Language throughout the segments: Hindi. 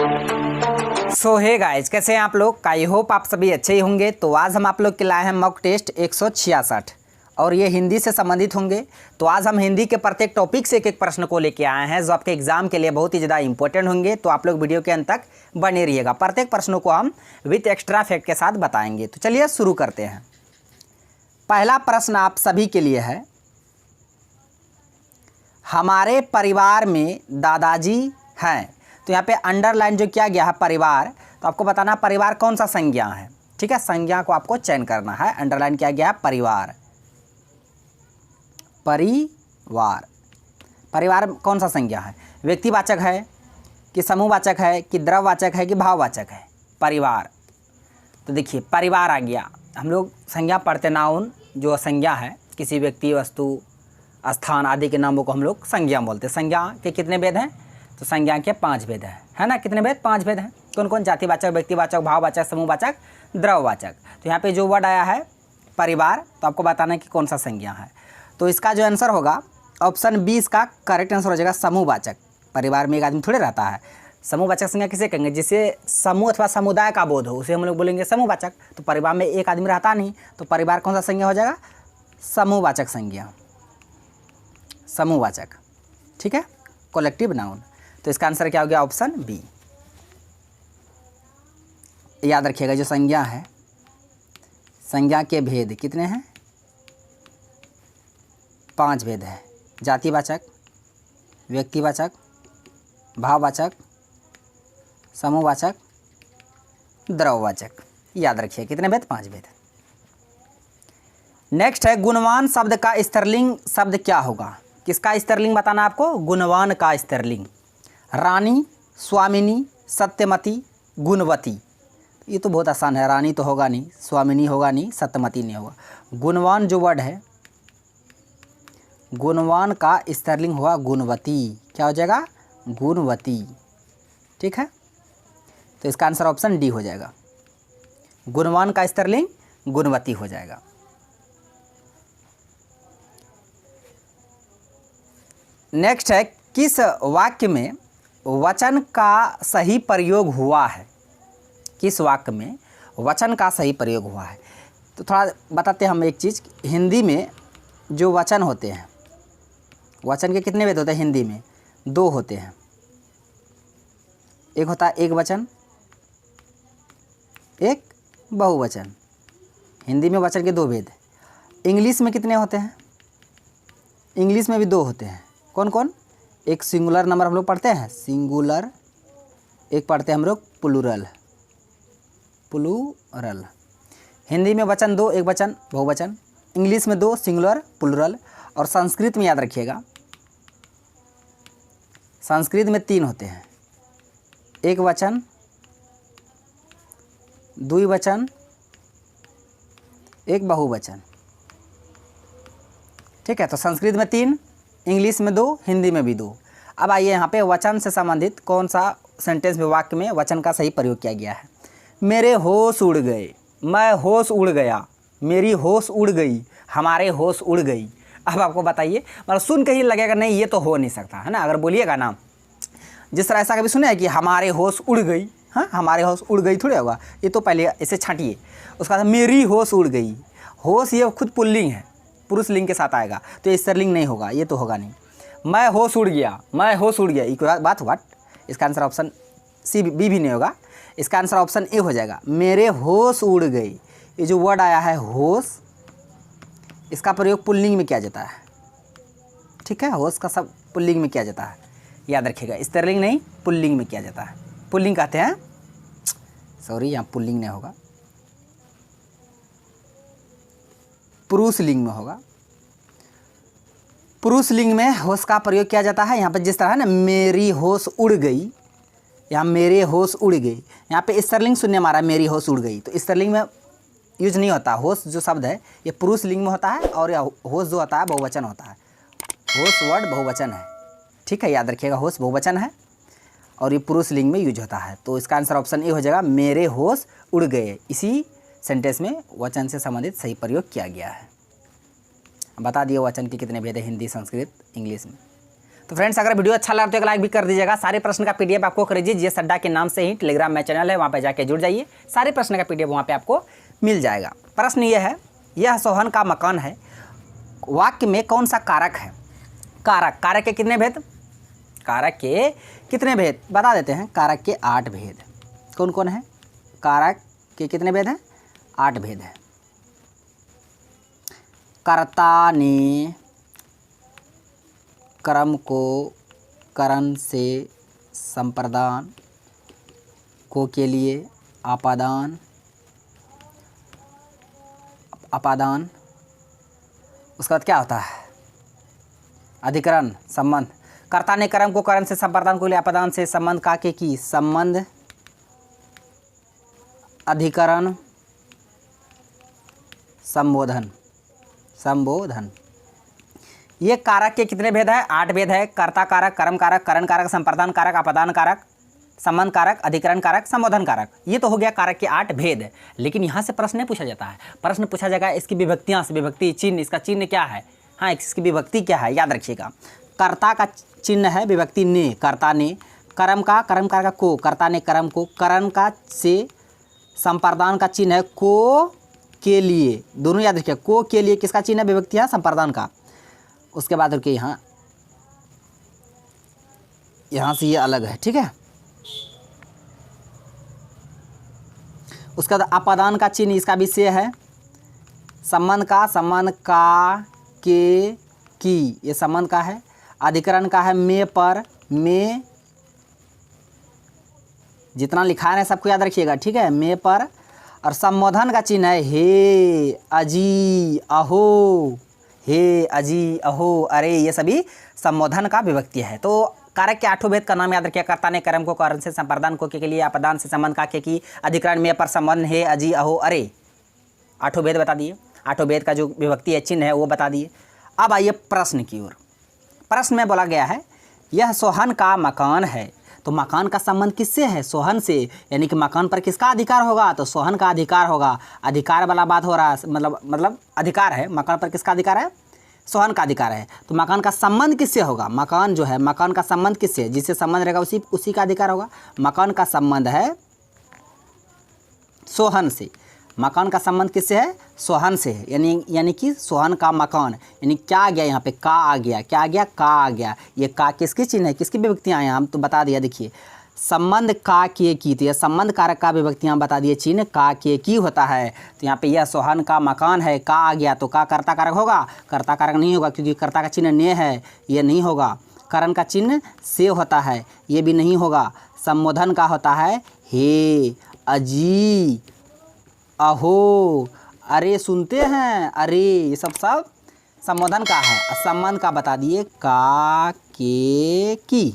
सो हे गाइस, कैसे हैं आप लोग? आई होप आप सभी अच्छे ही होंगे। तो आज हम आप लोग के लाए हैं मॉक टेस्ट 166 और ये हिंदी से संबंधित होंगे। तो आज हम हिंदी के प्रत्येक टॉपिक से एक एक प्रश्न को लेके आए हैं जो आपके एग्जाम के लिए बहुत ही ज़्यादा इंपॉर्टेंट होंगे। तो आप लोग वीडियो के अंत तक बने रहिएगा। प्रत्येक प्रश्नों को हम विथ एक्स्ट्रा फैक्ट के साथ बताएंगे। तो चलिए शुरू करते हैं। पहला प्रश्न आप सभी के लिए है, हमारे परिवार में दादाजी हैं। तो यहाँ पे अंडरलाइन जो किया गया है परिवार, तो आपको बताना परिवार कौन सा संज्ञा है। ठीक है, संज्ञा को आपको चयन करना है। अंडरलाइन किया गया है परिवार। परिवार परिवार कौन सा संज्ञा है? व्यक्तिवाचक है कि समूहवाचक है कि द्रव्यवाचक है कि भाववाचक है? परिवार। तो देखिए परिवार आ गया। हम लोग संज्ञा पढ़ते, नाउन जो संज्ञा है किसी व्यक्ति, वस्तु, स्थान आदि के नामों को हम लोग संज्ञा बोलते हैं। संज्ञा के कितने भेद हैं? तो संज्ञा के 5 भेद हैं, है ना। कितने भेद? 5 भेद हैं। कौन कौन? जातिवाचक, व्यक्तिवाचक, भाववाचक, समूहवाचक, द्रव्यवाचक। तो यहाँ पे जो वर्ड आया है परिवार, तो आपको बताना है कि कौन सा संज्ञा है। तो इसका जो आंसर होगा ऑप्शन 20 इसका करेक्ट आंसर हो जाएगा समूहवाचक। परिवार में एक आदमी थोड़े रहता है। समूहवाचक संज्ञा किसे कहेंगे? जिसे समूह अथवा समुदाय का बोध हो उसे हम लोग बोलेंगे समूहवाचक। तो परिवार में एक आदमी रहता नहीं, तो परिवार कौन सा संज्ञा हो जाएगा? समूहवाचक संज्ञा, समूहवाचक। ठीक है, कलेक्टिव नाउन। तो इसका आंसर क्या हो गया? Option B. याद रखिएगा जो संज्ञा है, संज्ञा के भेद कितने हैं? 5 भेद है। जातिवाचक, व्यक्तिवाचक, भाववाचक, समूहवाचक, द्रव्यवाचक। याद रखिए कितने भेद? 5 भेद। नेक्स्ट है गुणवान शब्द का स्त्रीलिंग शब्द क्या होगा? किसका स्त्रीलिंग बताना आपको? गुणवान का स्त्रीलिंग। रानी, स्वामिनी, सत्यमती, गुणवती। ये तो बहुत आसान है। रानी तो होगा नहीं, स्वामिनी होगा नहीं, सत्यमती नहीं होगा। गुणवान जो वर्ड है, गुणवान का स्त्रीलिंग हुआ गुणवती। क्या हो जाएगा? गुणवती। ठीक है, तो इसका आंसर ऑप्शन डी हो जाएगा। गुणवान का स्त्रीलिंग गुणवती हो जाएगा। नेक्स्ट है किस वाक्य में वचन का सही प्रयोग हुआ है? किस वाक्य में वचन का सही प्रयोग हुआ है? तो थोड़ा बताते हैं हम एक चीज़। हिंदी में जो वचन होते हैं, वचन के कितने भेद होते हैं? हिंदी में 2 होते हैं। एक होता है एक वचन, एक बहुवचन। हिंदी में वचन के 2 भेद। इंग्लिश में कितने होते हैं? इंग्लिश में भी 2 होते हैं। कौन कौन? एक सिंगुलर नंबर हम लोग पढ़ते हैं, सिंगुलर। एक पढ़ते हैं हम लोग प्लूरल, प्लूरल। हिंदी में वचन 2, एक वचन, बहुवचन। इंग्लिश में 2, सिंगुलर, प्लूरल। और संस्कृत में याद रखिएगा, संस्कृत में 3 होते हैं। एक वचन, द्विवचन, एक बहुवचन। ठीक है, तो संस्कृत में 3, इंग्लिश में 2, हिंदी में भी 2। अब आइए यहाँ पे वचन से संबंधित कौन सा सेंटेंस में, वाक्य में वचन का सही प्रयोग किया गया है। मेरे होश उड़ गए, मैं होश उड़ गया, मेरी होश उड़ गई, हमारे होश उड़ गई। अब आपको बताइए, मतलब सुन के ही लगेगा नहीं ये तो हो नहीं सकता, है ना। अगर बोलिएगा ना, जिस तरह ऐसा कभी सुना है कि हमारे होश उड़ गई, हाँ हमारे होश उड़ गई थोड़ी होगा। ये तो पहले इसे छांटिए। उसका बाद मेरी होश उड़ गई। होश ये खुद पुल्लिंग है, पुरुष लिंग के साथ आएगा, तो ये स्त्रीलिंग नहीं होगा, ये तो होगा नहीं। मैं होश उड़ गया, मैं होश उड़ गया, ये बात हुआ। इसका आंसर ऑप्शन सी, बी भी नहीं होगा। इसका आंसर ऑप्शन ए हो जाएगा, मेरे होश उड़ गई। ये जो वर्ड आया है होश, इसका प्रयोग पुल्लिंग में किया जाता है। ठीक है, होश का सब पुल्लिंग में किया जाता है, याद रखिएगा। स्त्रीलिंग नहीं, पुल्लिंग में किया जाता है। पुल्लिंग कहते हैं, सॉरी यहाँ पुल्लिंग नहीं होगा, पुरुष लिंग में होगा। पुरुष लिंग में होश का प्रयोग किया जाता है। यहाँ पर जिस तरह है ना, मेरी होश उड़ गई, यहाँ मेरे होश उड़ गई। यहाँ पे स्त्रीलिंग शून्य मारा, मेरी होश उड़ गई, तो स्त्रीलिंग में यूज नहीं होता। होश जो शब्द है ये पुरुष लिंग में होता है, और यह होश जो होता है बहुवचन होता है। होश वर्ड बहुवचन है। ठीक है, याद रखिएगा, होश बहुवचन है और ये पुरुष लिंग में यूज होता है। तो इसका आंसर ऑप्शन ए हो जाएगा, मेरे होश उड़ गए। इसी सेंटेंस में वचन से संबंधित सही प्रयोग किया गया है। बता दिए वचन के कितने भेद है हिंदी, संस्कृत, इंग्लिश में। तो फ्रेंड्स अगर वीडियो अच्छा लगा तो एक लाइक भी कर दीजिएगा। सारे प्रश्न का पीडीएफ आपको करिए जीएस अड्डा के नाम से ही टेलीग्राम में चैनल है, वहाँ पे जाके जुड़ जाइए। सारे प्रश्न का पीडीएफ वहाँ पे आपको मिल जाएगा। प्रश्न ये है, यह सोहन का मकान है, वाक्य में कौन सा कारक है? कारक, कारक के कितने भेद? कारक के कितने भेद बता देते हैं। कारक के 8 भेद। कौन कौन है? कारक के कितने भेद हैं? 8 भेद है। कर्ता ने कर्म को करण से संप्रदान को के लिए आपादान, अपादान, उसके बाद क्या होता है? अधिकरण, संबंध। कर्ता ने कर्म को करण से संप्रदान को लिए आपादान से संबंध का के की, संबंध, अधिकरण, संबोधन, संबोधन। ये कारक के कितने भेद है? 8 भेद है। कर्ता कारक, कर्म कारक, करण कारक, संप्रदान कारक, अपादान कारक, संबंध कारक, अधिकरण कारक, संबोधन कारक। ये तो हो गया कारक के 8 भेद। लेकिन यहाँ से प्रश्न नहीं पूछा जाता है। प्रश्न पूछा जाएगा इसकी विभक्तियाँ से, विभक्ति चिन्ह, इसका चिन्ह क्या है? हाँ, इसकी विभक्ति क्या है, याद रखिएगा। कर्ता का चिन्ह है विभक्ति ने, कर्ता ने। कर्म का, कर्म कारक को, कर्ता ने कर्म को। करण का से संप्रदान का चिन्ह है को के लिए, दोनों याद रखिए। को के लिए किसका चिन्ह है? विभक्ति है संप्रदान का। उसके बाद रुकिए, यहाँ से ये अलग है, ठीक है। उसके बाद अपादान का चिन्ह, इसका भी से है। संबंध का, संबंध का के की, ये संबंध का है। अधिकरण का है में पर, में, जितना लिखा है सबको याद रखिएगा, ठीक है, में पर। और संबोधन का चिन्ह है हे, अजी, अहो, हे, अजी, अहो, अरे, ये सभी संबोधन का विभक्ति है। तो कारक के 8 भेद का नाम याद रखिए। कर्ता ने कर्म को करण से संप्रदान को के लिए आपादान से संबंध का के की, अधिकरण में पर, संबंध, हे, अजी, अहो, अरे। 8 भेद बता दिए। 8 भेद का जो विभक्ति है, चिन्ह है, वो बता दिए। अब आइए प्रश्न की ओर। प्रश्न में बोला गया है, यह सोहन का मकान है। तो मकान का संबंध किससे है? सोहन से। यानी कि मकान पर किसका अधिकार होगा? तो सोहन का अधिकार होगा। अधिकार वाला बात हो रहा है, मतलब अधिकार है। मकान पर किसका अधिकार है? सोहन का अधिकार है। तो मकान का संबंध किससे होगा? मकान जो है, मकान का संबंध किससे? जिससे संबंध रहेगा उसी का अधिकार होगा। मकान का संबंध है सोहन से। मकान का संबंध किससे है? सोहन से है। यानी कि सोहन का मकान, यानी क्या आ गया यहाँ पे? का आ गया। क्या आ गया? का आ गया। ये का किसकी चिन्ह है? किसकी विभक्तियाँ हैं? हम तो बता दिया। देखिए, संबंध का के की, तो यह संबंध कारक का विभक्तियाँ बता दिए। चिन्ह का के की होता है। तो यहाँ पे यह सोहन का मकान है, का आ गया तो का कर्ता कारक होगा? कर्ता कारक नहीं होगा, क्योंकि कर्ता का चिन्ह ने है, ये नहीं होगा। करण का चिन्ह से होता है, ये भी नहीं होगा। संबोधन का होता है हे, अजी, अहो, अरे, सुनते हैं, अरे, ये सब संबोधन का है। संबंध का बता दिए का के की।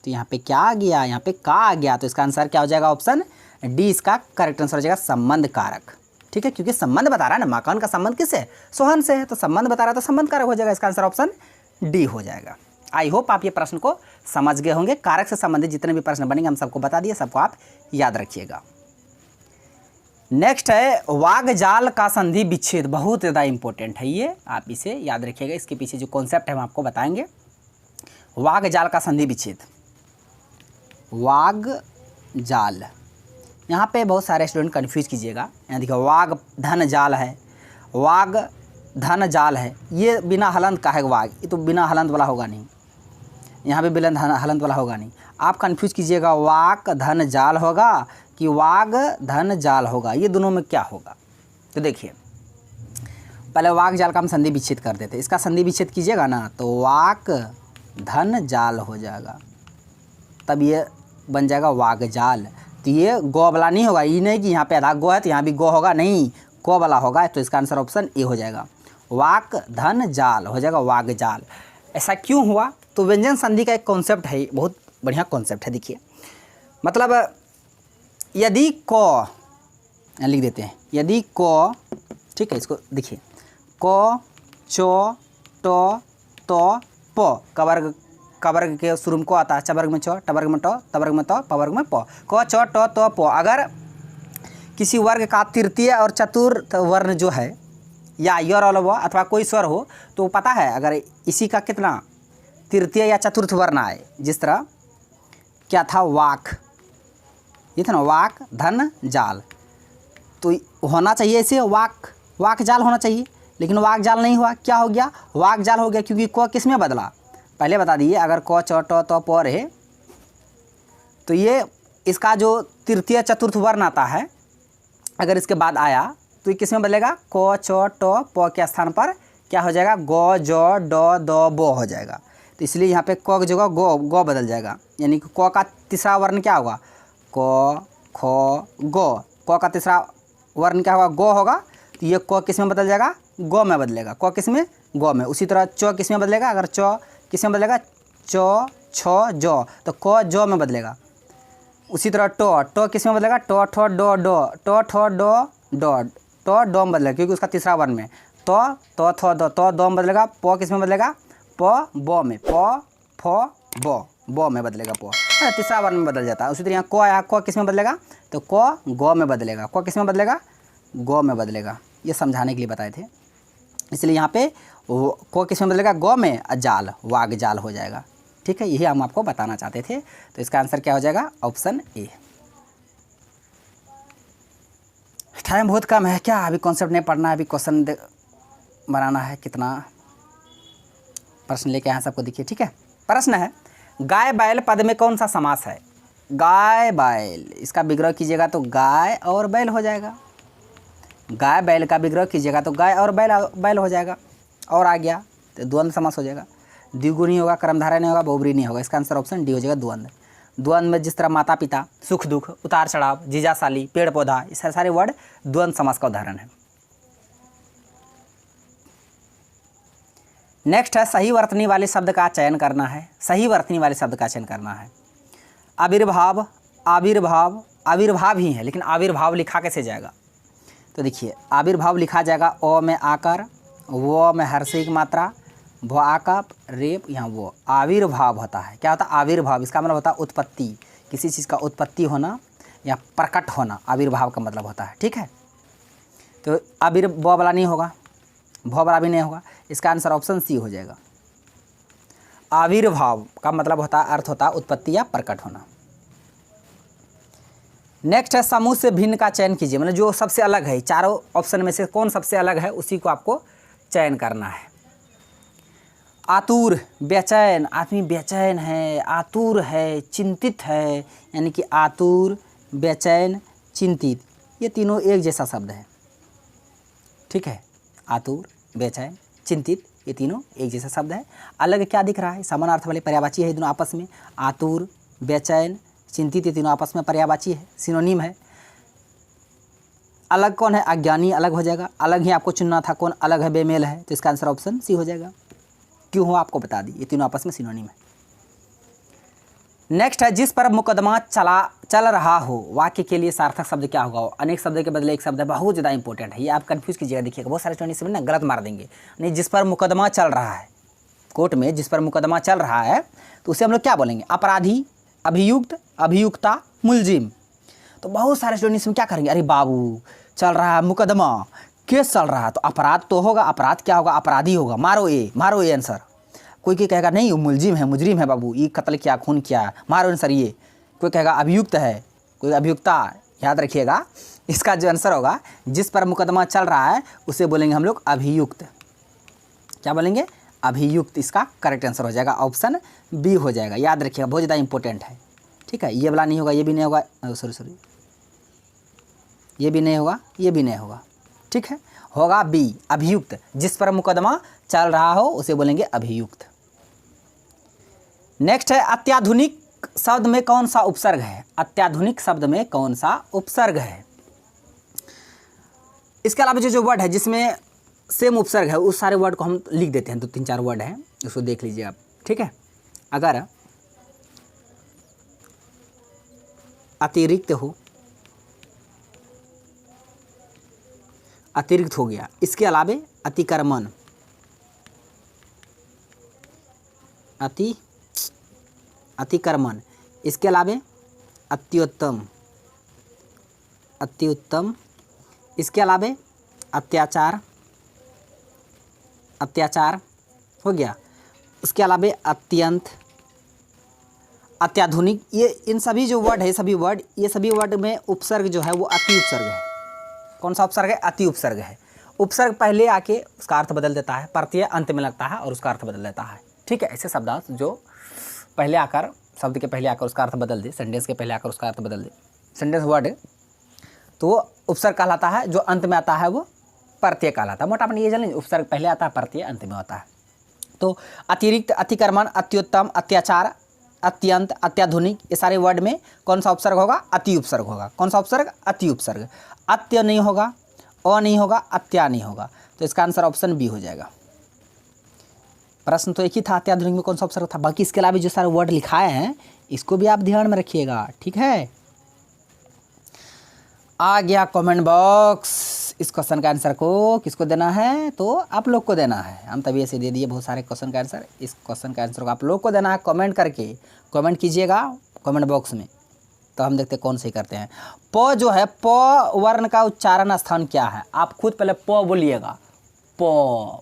तो यहाँ पे क्या आ गया? यहाँ पे का आ गया। तो इसका आंसर क्या हो जाएगा? ऑप्शन डी इसका करेक्ट आंसर हो जाएगा, संबंध कारक। ठीक है, क्योंकि संबंध बता रहा है ना, मकान का संबंध किससे है? सोहन से है। तो संबंध बता रहा है तो संबंध कारक हो जाएगा। इसका आंसर ऑप्शन डी हो जाएगा। आई होप आप ये प्रश्न को समझ गए होंगे। कारक से संबंधित जितने भी प्रश्न बनेंगे हम सबको बता दिए, सबको आप याद रखिएगा। नेक्स्ट है वाग जाल का संधि विच्छेद। बहुत ज़्यादा इंपॉर्टेंट है ये, आप इसे याद रखिएगा। इसके पीछे जो कॉन्सेप्ट है हम आपको बताएंगे। वाग जाल का संधि विच्छेद, वाग जाल। यहाँ पे बहुत सारे स्टूडेंट कन्फ्यूज कीजिएगा। यहाँ देखिए, वाग धन जाल है, वाग धन जाल है। ये बिना हलंत का है वाग, ये तो बिना हलंत वाला होगा नहीं। यहाँ पे बिना हलंत वाला होगा नहीं। आप कन्फ्यूज कीजिएगा, वाक धन जाल होगा कि वाग धन जाल होगा, ये दोनों में क्या होगा? तो देखिए, पहले वाक जाल का हम संधि विच्छेद कर देते। इसका संधि विच्छेद कीजिएगा ना तो वाक धन जाल हो जाएगा, तब ये बन जाएगा वाग जाल। तो ये गो वाला नहीं होगा। ये नहीं कि यहाँ पे आधा गो है तो यहाँ भी गो होगा, नहीं, गो वाला होगा। तो इसका आंसर ऑप्शन ए हो जाएगा, वाक धन जाल हो जाएगा, वाग जाल। ऐसा क्यों हुआ? तो व्यंजन संधि का एक कॉन्सेप्ट है, बहुत बढ़िया कॉन्सेप्ट है। देखिए, मतलब यदि क, लिख देते हैं, यदि क, ठीक है, इसको देखिए, क, चो, टो, तो, प, कवर्ग के शुरू में को आता है, चवर्ग में चो, टवर्ग में टो, तवर्ग में तो, पवर्ग में प, क, चो, टो, तो, प। अगर किसी वर्ग का तृतीय और चतुर्थ वर्ण जो है, या यर और व अथवा कोई स्वर हो, तो पता है अगर इसी का कितना तृतीय या चतुर्थ वर्ण आए, जिस तरह क्या था, वाक, ये था ना, वाक धन जाल, तो होना चाहिए इसे वाक, वाक जाल होना चाहिए, लेकिन वाक जाल नहीं हुआ, क्या हो गया, वाक जाल हो गया, क्योंकि क किस में बदला, पहले बता दिए, अगर क च ट त प रहे तो ये इसका जो तृतीय चतुर्थ वर्ण आता है, अगर इसके बाद आया तो ये किस में बदलेगा, क च ट प के स्थान पर क्या हो जाएगा, ग ज ड द ब हो जाएगा। तो इसलिए यहाँ पे क की जगह ग बदल जाएगा, यानी कि क का तीसरा वर्ण क्या होगा, क ख ग, क का तीसरा वर्ण क्या होगा, ग होगा, तो ये क किस में बदल जाएगा, ग में बदलेगा, क किस में, ग में। उसी तरह च किस में बदलेगा, अगर च किस में बदलेगा, च छ ज, तो क ज में बदलेगा। उसी तरह ट किस में बदलेगा, ट ठ ड ड, ट ठ ड ड, ट ड में बदलेगा, क्योंकि उसका तीसरा वर्ण में, त थ द, त द में बदलेगा, प किस में बदलेगा, प ब में, प फ ब में बदलेगा, प तीसरा वर्ण में बदल जाता है। उसी तरह यहाँ क आया, क किस में बदलेगा, तो क ग में बदलेगा, क किस में बदलेगा, ग में बदलेगा, ये समझाने के लिए बताए थे। इसलिए यहाँ पे क किस में बदलेगा, ग में, जाल वाग जाल हो जाएगा। ठीक है, यही हम आपको बताना चाहते थे। तो इसका आंसर क्या हो जाएगा, ऑप्शन ए। टाइम बहुत कम है क्या, अभी कॉन्सेप्ट नहीं पढ़ना है, अभी क्वेश्चन बनाना है। कितना प्रश्न लेके आए सबको दिखिए। ठीक है, प्रश्न है, गाय बैल पद में कौन सा समास है, गाय बैल, इसका विग्रह कीजिएगा तो गाय और बैल हो जाएगा, गाय बैल का विग्रह कीजिएगा तो गाय और बैल हो जाएगा, और आ गया तो द्वंद्व समास हो जाएगा। द्विगुणी होगा, कर्मधारय नहीं होगा, बहुब्री नहीं होगा, इसका आंसर ऑप्शन डी हो जाएगा, द्वंद्व। द्वंद्व में जिस तरह माता पिता, सुख दुख, उतार चढ़ाव, जीजा साली, पेड़ पौधा, ये सारे वर्ड द्वंद्व समास का उदाहरण है। नेक्स्ट है, सही वर्तनी वाले शब्द का चयन करना है, सही वर्तनी वाले शब्द का चयन करना है। आविर्भाव, आविर्भाव, आविर्भाव ही है, लेकिन आविर्भाव लिखा कैसे जाएगा, तो देखिए, आविर्भाव लिखा जाएगा अ में आकर, व में हर्षिक मात्रा, भ आकर रेप, यहाँ वो आविर्भाव होता है। क्या होता है, आविर्भाव, इसका मतलब होता है उत्पत्ति, किसी चीज़ का उत्पत्ति होना या प्रकट होना, आविर्भाव का मतलब होता है। ठीक है, तो आविर्भाव वाला नहीं होगा, भ वाला भी नहीं होगा, इसका आंसर ऑप्शन सी हो जाएगा। आविर्भाव का मतलब होता है, अर्थ होता है उत्पत्ति या प्रकट होना। नेक्स्ट है, समूह से भिन्न का चयन कीजिए, मतलब जो सबसे अलग है, चारों ऑप्शन में से कौन सबसे अलग है उसी को आपको चयन करना है। आतुर, बेचैन, आदमी बेचैन है, आतुर है, चिंतित है, यानी कि आतुर, बेचैन, चिंतित, ये तीनों एक जैसा शब्द है। ठीक है, आतुर, बेचैन, चिंतित, ये तीनों एक जैसा शब्द है। अलग क्या दिख रहा है, समानार्थ वाले पर्यायवाची है दोनों आपस में, आतुर, बेचैन, चिंतित, ये तीनों आपस में पर्यायवाची है, सिनोनिम है। अलग कौन है, अज्ञानी अलग हो जाएगा, अलग ही आपको चुनना था, कौन अलग है, बेमेल है, तो इसका आंसर ऑप्शन सी हो जाएगा। क्यों हो आपको बता दी, ये तीनों आपस में सिनोनिम है। नेक्स्ट है, जिस पर मुकदमा चल रहा हो, वाक्य के लिए सार्थक शब्द क्या होगा, अनेक शब्द के बदले एक शब्द है, बहुत ज़्यादा इंपॉर्टेंट है, ये आप कंफ्यूज कीजिएगा। देखिएगा, बहुत सारे स्टूडेंट इसमें ना गलत मार देंगे, नहीं, जिस पर मुकदमा चल रहा है, कोर्ट में जिस पर मुकदमा चल रहा है, तो उसे हम लोग क्या बोलेंगे, अपराधी, अभियुक्त, अभियुक्ता, मुलजिम। तो बहुत सारे स्टूडेंट इसमें क्या करेंगे, अरे बाबू चल रहा है मुकदमा, केस चल रहा है, तो अपराध तो होगा, अपराध क्या होगा, अपराधी होगा, मारो ए आंसर। कोई कहेगा नहीं वो मुलजिम है, मुजरिम है बाबू, ये कत्ल किया, खून किया, मारो आंसर ये। कोई कहेगा अभियुक्त है, कोई अभियुक्ता। याद रखिएगा, इसका जो आंसर होगा, जिस पर मुकदमा चल रहा है उसे बोलेंगे हम लोग अभियुक्त। क्या बोलेंगे, अभियुक्त, इसका करेक्ट आंसर हो जाएगा, ऑप्शन बी हो जाएगा। याद रखिएगा, बहुत ज़्यादा इंपॉर्टेंट है। ठीक है, ये वाला नहीं होगा, ये भी नहीं होगा, सॉरी ये भी नहीं होगा, ये भी नहीं होगा। ठीक है, होगा बी, अभियुक्त, जिस पर मुकदमा चल रहा हो उसे बोलेंगे अभियुक्त। नेक्स्ट है, अत्याधुनिक शब्द में कौन सा उपसर्ग है, अत्याधुनिक शब्द में कौन सा उपसर्ग है। इसके अलावा जो वर्ड है जिसमें सेम उपसर्ग है, उस सारे वर्ड को हम लिख देते हैं, 2-3-4 वर्ड हैं, उसको देख लीजिए आप। ठीक है, अगर अतिरिक्त हो, अतिरिक्त हो गया, इसके अलावे अतिक्रमण, अतिक्रमण, इसके अलावे अत्युत्तम, अत्युत्तम, इसके अलावे अत्याचार, अत्याचार हो गया, उसके अलावा अत्यंत, अत्याधुनिक, ये इन सभी जो वर्ड है, ये सभी वर्ड में उपसर्ग जो है वो अति उपसर्ग है। कौन सा उपसर्ग है? अति उपसर्ग है। उपसर्ग पहले आके उसका अर्थ बदल देता है, प्रत्यय अंत में लगता है और उसका अर्थ बदल देता है। ठीक है, ऐसे शब्दार्थ जो पहले आकर, शब्द के पहले आकर उसका अर्थ बदल दे, सेंटेंस के पहले आकर उसका अर्थ बदल दे, सेंटेंस वर्ड, तो वो उपसर्ग कहलाता है। जो अंत में आता है वो प्रत्यय कहलाता है। मोटा अपन ये जान, उपसर्ग पहले आता है, प्रत्यय अंत में होता है। तो अतिरिक्त, अतिक्रमण, अत्युत्तम, अत्याचार, अत्यंत, अत्याधुनिक, ये सारे वर्ड में कौन सा उपसर्ग होगा? अति उपसर्ग होगा। कौन सा उपसर्ग? अति उपसर्ग। अत्य नहीं होगा, अ नहीं होगा, अत्या नहीं होगा, तो इसका आंसर ऑप्शन बी हो जाएगा। प्रश्न तो एक ही था, अत्याधुनिक में कौन सा उपसर्ग था। बाकी इसके अलावा जो सारे वर्ड लिखाए हैं इसको भी आप ध्यान में रखिएगा। ठीक है, आ गया कमेंट बॉक्स। इस क्वेश्चन का आंसर को किसको देना है? तो आप लोग को देना है। हम तभी ऐसे दे दिए बहुत सारे क्वेश्चन का आंसर। इस क्वेश्चन का आंसर को आप लोग को देना है। कमेंट करके कमेंट कीजिएगा कमेंट बॉक्स में, तो हम देखते हैं कौन सही करते हैं। प जो है, प वर्ण का उच्चारण स्थान क्या है? आप खुद पहले प बोलिएगा। प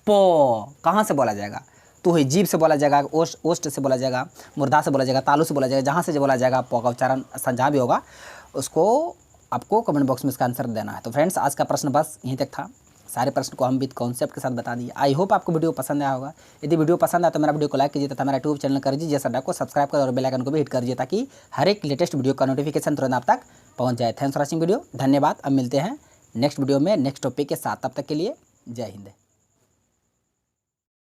प कहाँ से बोला जाएगा? तो ही जीभ से बोला जाएगा, ओष्ठ से बोला जाएगा, मुर्दा से बोला जाएगा, तालु से बोला जाएगा, जहाँ से जो बोला जाएगा प का उच्चारण स्थान जहाँ भी होगा उसको आपको कमेंट बॉक्स में इसका आंसर देना है। तो फ्रेंड्स, आज का प्रश्न बस यहीं तक था। सारे प्रश्न को हम विद कॉन्सेप्ट के साथ बता दिए। आई होप आपको वीडियो पसंद आया होगा। यदि वीडियो पसंद आया तो मेरा वीडियो को लाइक कीजिए तथा मेरा यूट्यूब चैनल कर दीजिए सड्डा को सब्सक्राइब कर और बेल आइकन को भी हिट कर दीजिए ताकि हर एक लेटेस्ट वीडियो का नोटिफिकेशन तुरंत आप तक पहुंच जाए। Thanks for watching video. धन्यवाद। अब मिलते हैं नेक्स्ट वीडियो में नेक्स्ट टॉपिक के साथ। तब तक के लिए जय हिंद।